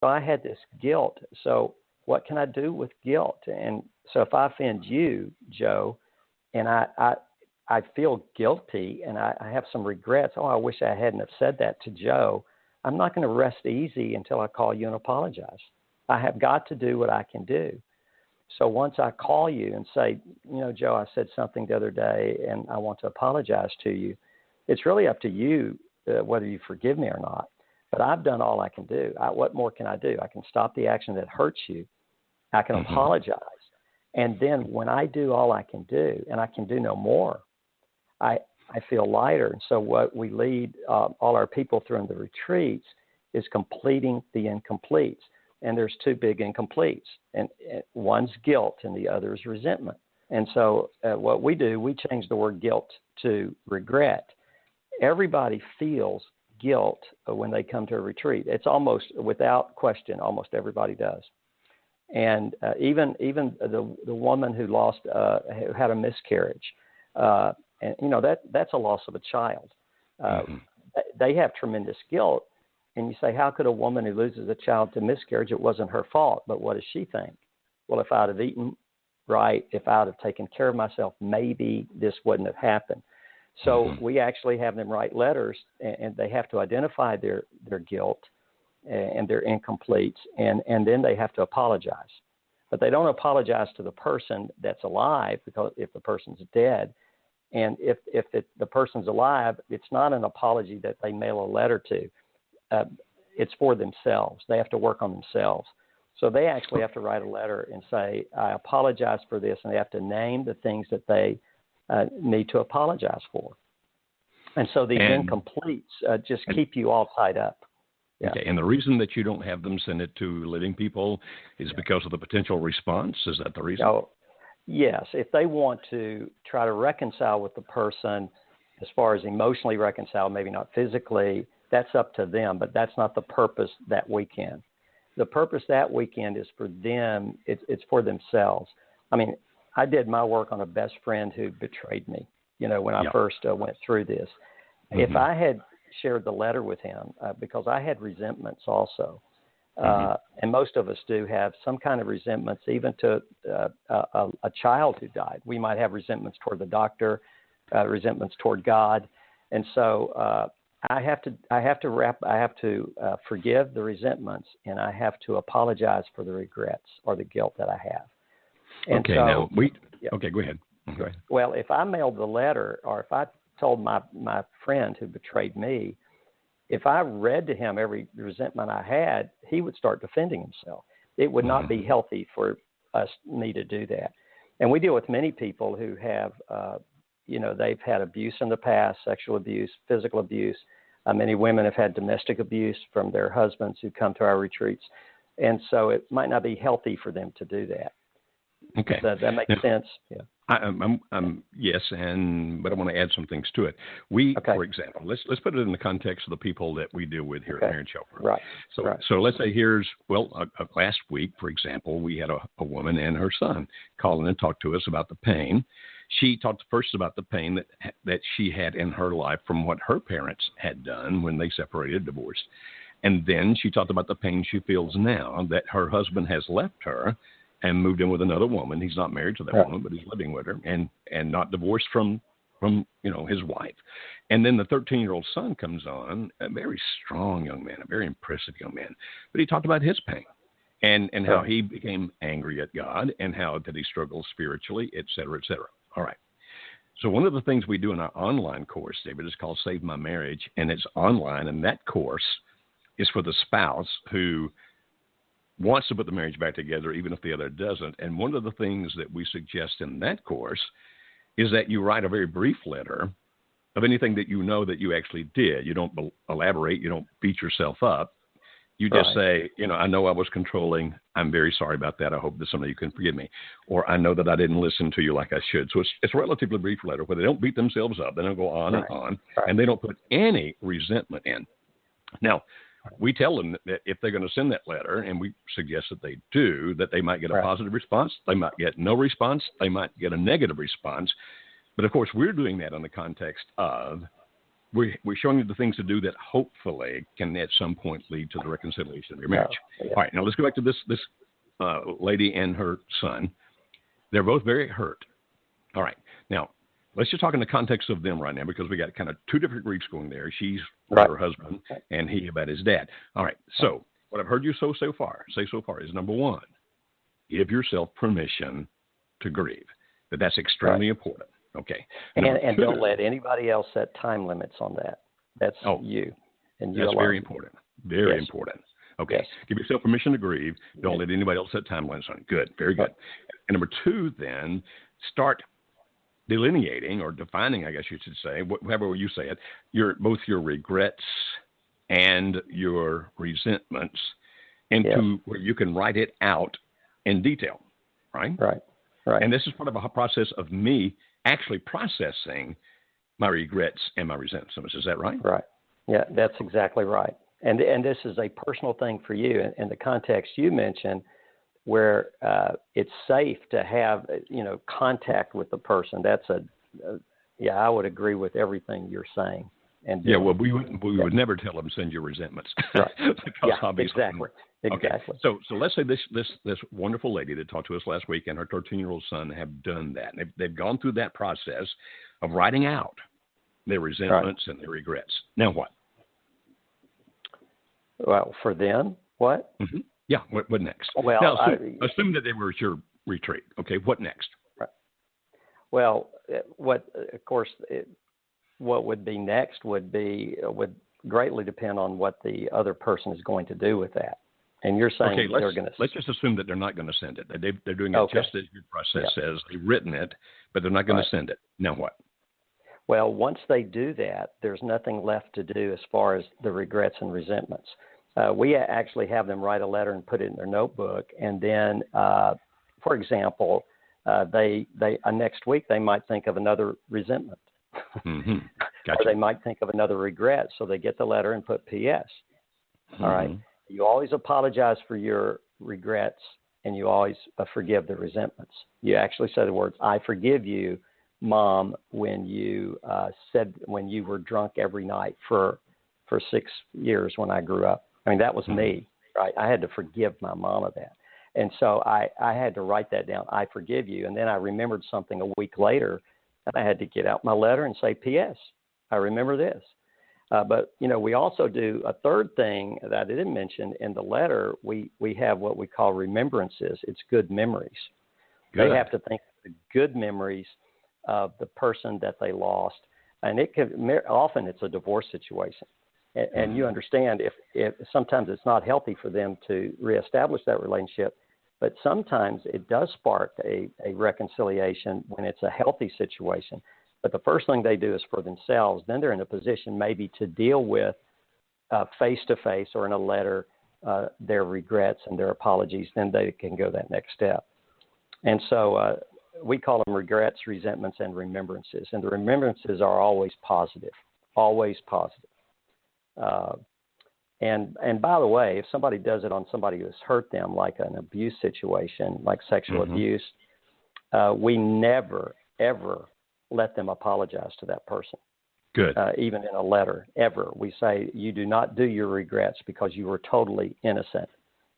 So I had this guilt. So what can I do with guilt? And so if I offend you, Joe, and I feel guilty and I have some regrets, I wish I hadn't have said that to Joe, I'm not going to rest easy until I call you and apologize. I have got to do what I can do. So once I call you and say, Joe, I said something the other day and I want to apologize to you, it's really up to you whether you forgive me or not. But I've done all I can do. What more can I do? I can stop the action that hurts you. I can apologize. And then when I do all I can do, and I can do no more, I feel lighter. And so what we lead all our people through in the retreats is completing the incompletes. And there's two big incompletes. And one's guilt and the other is resentment. And so what we do, we change the word guilt to regret. Everybody feels guilt when they come to a retreat. It's almost without question, almost everybody does. And even the woman who who had a miscarriage, and that's a loss of a child. They have tremendous guilt. And you say, how could a woman who loses a child to miscarriage, it wasn't her fault, but what does she think? Well, if I'd have eaten right, if I'd have taken care of myself, maybe this wouldn't have happened. So we actually have them write letters, and they have to identify their guilt and their incompletes, and then they have to apologize. But they don't apologize to the person that's alive, because if the person's dead, and if the person's alive, it's not an apology that they mail a letter to. It's for themselves. They have to work on themselves. So they actually have to write a letter and say, I apologize for this, and they have to name the things that they need to apologize for. And so these incompletes just keep you all tied up. Yeah. Okay, and the reason that you don't have them send it to living people is because of the potential response? Is that the reason? Oh, yes. If they want to try to reconcile with the person, as far as emotionally reconcile, maybe not physically, that's up to them, but that's not the purpose that weekend. The purpose that weekend is for them. It's for themselves. I mean, I did my work on a best friend who betrayed me, when I first went through this. If I had shared the letter with him, because I had resentments also, and most of us do have some kind of resentments, even to a child who died. We might have resentments toward the doctor, resentments toward God. And so I have to forgive the resentments, and I have to apologize for the regrets or the guilt that I have. And okay, so, okay, go ahead. Go ahead. Well, if I mailed the letter, or if I told my friend who betrayed me, if I read to him every resentment I had, he would start defending himself. It would not be healthy for me to do that. And we deal with many people who have, they've had abuse in the past, sexual abuse, physical abuse. Many women have had domestic abuse from their husbands who come to our retreats. And so it might not be healthy for them to do that. Okay. Does that make sense? Yeah. Yes, but I want to add some things to it. For example, let's put it in the context of the people that we deal with here at Marriage Helper. Right. So let's say last week, for example, we had a woman and her son call in and talk to us about the pain. She talked first about the pain that she had in her life from what her parents had done when they separated, divorced. And then she talked about the pain she feels now that her husband has left her and moved in with another woman. He's not married to that woman, but he's living with her and not divorced from his wife. And then the 13-year-old son comes on, a very strong young man, a very impressive young man. But he talked about his pain and how he became angry at God and how that he struggles spiritually, et cetera, et cetera. All right. So one of the things we do in our online course, David, is called Save My Marriage, and it's online. And that course is for the spouse who wants to put the marriage back together, even if the other doesn't. And one of the things that we suggest in that course is that you write a very brief letter of anything that you know that you actually did. You don't elaborate. You don't beat yourself up. You just say, I know I was controlling. I'm very sorry about that. I hope that someday you can forgive me. Or I know that I didn't listen to you like I should. So it's a relatively brief letter where they don't beat themselves up. They don't go on and on. And they don't put any resentment in. Now, we tell them that if they're going to send that letter, and we suggest that they do, that they might get a positive response. They might get no response. They might get a negative response. But, of course, we're doing that in the context of we're showing you the things to do that hopefully can at some point lead to the reconciliation of your marriage. Yeah. All right, now let's go back to this lady and her son. They're both very hurt. All right, now let's just talk in the context of them right now, because we got kind of two different griefs going there. She's about her husband, and he about his dad. All right, so what I've heard you say so far is, number one, give yourself permission to grieve. That's extremely important. Okay. And don't let anybody else set time limits on that. That's you. And you that's alone. Very important. Very important. Okay. Yes. Give yourself permission to grieve. Don't let anybody else set time limits on it. Good. Very good. And number two, then, start delineating or defining, I guess you should say, however you say it, both your regrets and your resentments into where you can write it out in detail, right? Right. And this is part of a process of me actually processing my regrets and my resentments. Is that right? Right. Yeah, that's exactly right. And this is a personal thing for you in the context you mentioned, where it's safe to have contact with the person. That's I would agree with everything you're saying. And well, we would never tell them send your resentments. Right. Exactly. Okay. So let's say this wonderful lady that talked to us last week and her 13-year-old son have done that. And they've gone through that process of writing out their resentments and their regrets. Now what? Well, for them, what? Mm-hmm. Yeah. What next? Well, now, assume that they were at your retreat. Okay. What next? Right. Well, what would be next would greatly depend on what the other person is going to do with that. And you're saying they're going to. Let's just assume that they're not going to send it. They're doing it just as your process says. They've written it, but they're not going to send it. Now what? Well, once they do that, there's nothing left to do as far as the regrets and resentments. We actually have them write a letter and put it in their notebook, and then, for example, they next week they might think of another resentment. Mm-hmm. Gotcha. Or they might think of another regret, so they get the letter and put P.S. Mm-hmm. All right. You always apologize for your regrets, and you always forgive the resentments. You actually say the words, "I forgive you, Mom," when you said when you were drunk every night for 6 years when I grew up. I mean, that was me, right? I had to forgive my mom of that. And so I had to write that down. I forgive you. And then I remembered something a week later, and I had to get out my letter and say, P.S. I remember this. But, we also do a third thing that I didn't mention in the letter. We have what we call remembrances. It's good memories. Good. They have to think of the good memories of the person that they lost. And often it's a divorce situation. And you understand if sometimes it's not healthy for them to reestablish that relationship, but sometimes it does spark a reconciliation when it's a healthy situation. But the first thing they do is for themselves. Then they're in a position maybe to deal with face-to-face or in a letter their regrets and their apologies. Then they can go that next step. And so we call them regrets, resentments, and remembrances. And the remembrances are always positive, always positive. And by the way, if somebody does it on somebody who has hurt them, like an abuse situation, like sexual abuse, we never, ever let them apologize to that person. Good. Even in a letter, ever. We say, you do not do your regrets because you were totally innocent.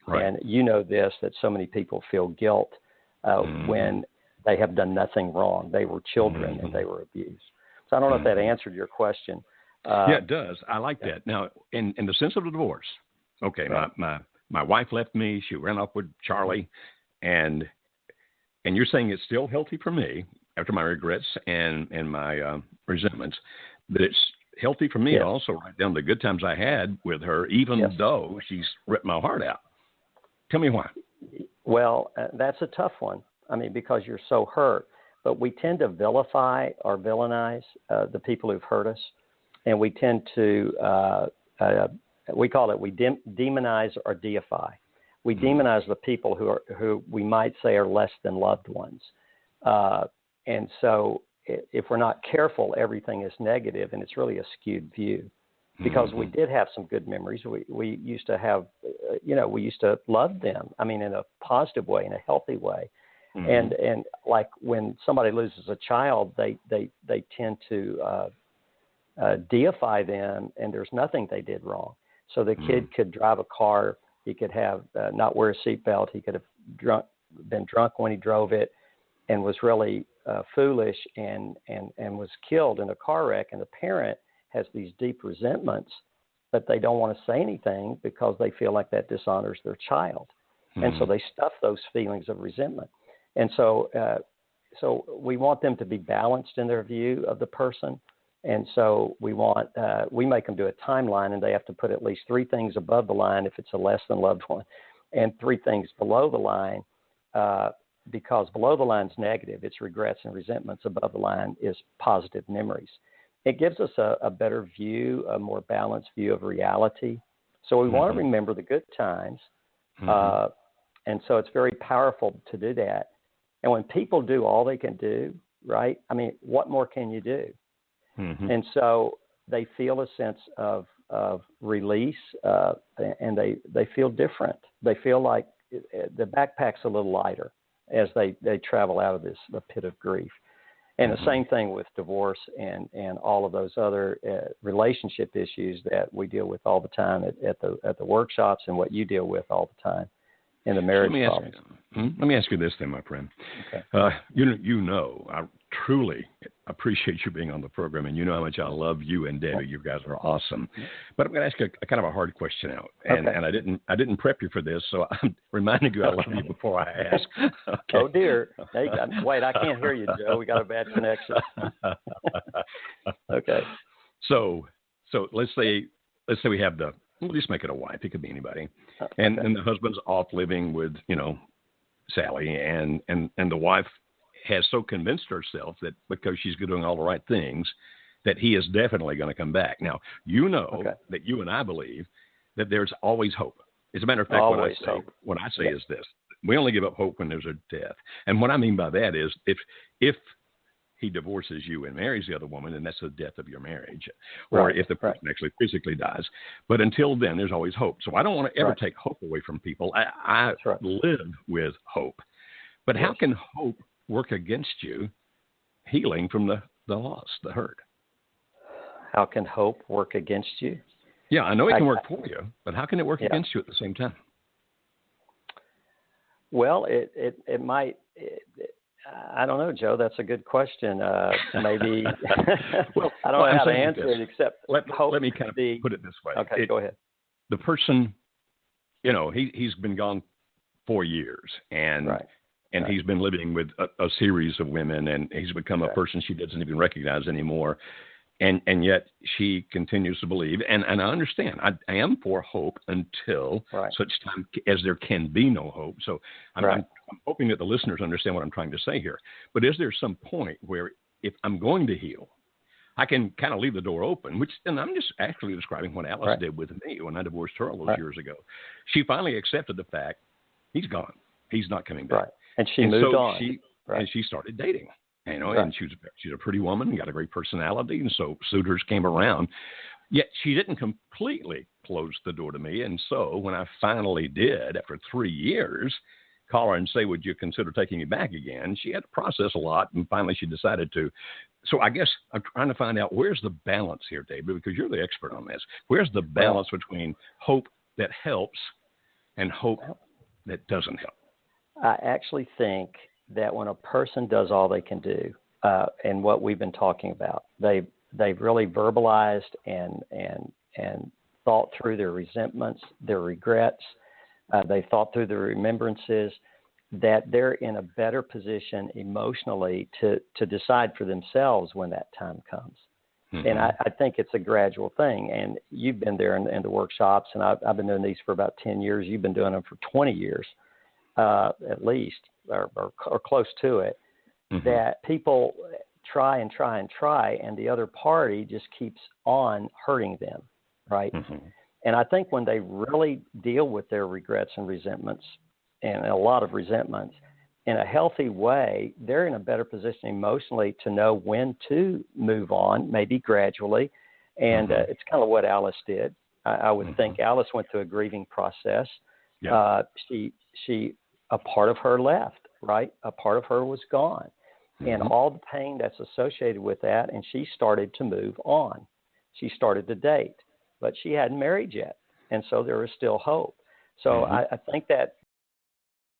Right. And you know this, that so many people feel guilt when they have done nothing wrong. They were children and they were abused. So I don't know if that answered your question. Yeah, it does. I like that. Now, in the sense of the divorce, okay, right. my wife left me. She ran off with Charlie, and you're saying it's still healthy for me after my regrets and my resentments, that it's healthy for me to also write down the good times I had with her, even though she's ripped my heart out. Tell me why. Well, that's a tough one. I mean, because you're so hurt. But we tend to vilify or villainize the people who've hurt us. And we tend to, we call it, we demonize or deify. We demonize the people who we might say are less than loved ones. And so if we're not careful, everything is negative, and it's really a skewed view. Because we did have some good memories. We used to have, we used to love them. I mean, in a positive way, in a healthy way. And like when somebody loses a child, they tend to deify them, and there's nothing they did wrong. So the kid could drive a car, he could have not wear a seatbelt, he could have been drunk when he drove it, and was really foolish and was killed in a car wreck. And the parent has these deep resentments, but they don't want to say anything because they feel like that dishonors their child. And so they stuff those feelings of resentment. And so we want them to be balanced in their view of the person. And so we make them do a timeline, and they have to put at least 3 things above the line if it's a less than loved one, and 3 things below the line, because below the line is negative. It's regrets and resentments. Above the line is positive memories. It gives us a better view, a more balanced view of reality. So we want to remember the good times. And so it's very powerful to do that. And when people do all they can do, right? I mean, what more can you do? And so they feel a sense of release, and they feel different. They feel like the backpack's a little lighter as they travel out of the pit of grief. And the same thing with divorce and all of those other relationship issues that we deal with all the time at the workshops, and what you deal with all the time in the marriage problems. Let me ask you this then, my friend. Okay. You know, I truly appreciate you being on the program, and you know how much I love you and Debbie. You guys are awesome. But I'm going to ask you a kind of a hard question out, and I didn't prep you for this, so I'm reminding you I love you before I ask. Okay. Oh dear! Wait, I can't hear you, Joe. We got a bad connection. Okay. So let's say we have we'll just make it a wife. It could be anybody, and the husband's off living with Sally, and the wife has so convinced herself that because she's doing all the right things, that he is definitely going to come back. Now, that you and I believe that there's always hope. As a matter of fact, what I say is this: we only give up hope when there's a death. And what I mean by that is if he divorces you and marries the other woman, then that's the death of your marriage, or if the person actually physically dies. But until then, there's always hope. So I don't want to ever take hope away from people. I live with hope. But how can hope work against you healing from the loss, the hurt? How can hope work against you? Yeah, I know it can work for you, but how can it work against you at the same time? Well, it might. I don't know, Joe. That's a good question. Maybe I don't know how to answer it except hope. Let me kind of put it this way. Okay, go ahead. The person, he's been gone 4 years, and he's been living with a series of women, and he's become a person she doesn't even recognize anymore. And yet she continues to believe, and I understand. I am for hope until such time as there can be no hope. So I'm hoping that the listeners understand what I'm trying to say here. But is there some point where if I'm going to heal, I can kind of leave the door open, and I'm just actually describing what Alice did with me when I divorced her all those years ago. She finally accepted the fact he's gone. He's not coming back. And she moved on. And she started dating. And she's a pretty woman, got a great personality, and so suitors came around. Yet she didn't completely close the door to me. And so when I finally did, after 3 years, call her and say, would you consider taking me back again? She had to process a lot, and finally she decided to. So I guess I'm trying to find out, where's the balance here, David, because you're the expert on this. Where's the balance between hope that helps and hope that doesn't help? I actually think that when a person does all they can do, and what we've been talking about, they've really verbalized and thought through their resentments, their regrets, they thought through their remembrances, that they're in a better position emotionally to decide for themselves when that time comes. And I think it's a gradual thing. And you've been there in the workshops, and I've been doing these for about 10 years. You've been doing them for 20 years, at least, or close to it, that people try, and the other party just keeps on hurting them, right? And I think when they really deal with their regrets and resentments, and a lot of resentments, in a healthy way, they're in a better position emotionally to know when to move on, maybe gradually. And it's kind of what Alice did. I would think Alice went through a grieving process. She a part of her left, right? A part of her was gone. And all the pain that's associated with that, and she started to move on. she started to date, but she hadn't married yet. And so there was still hope. So I think that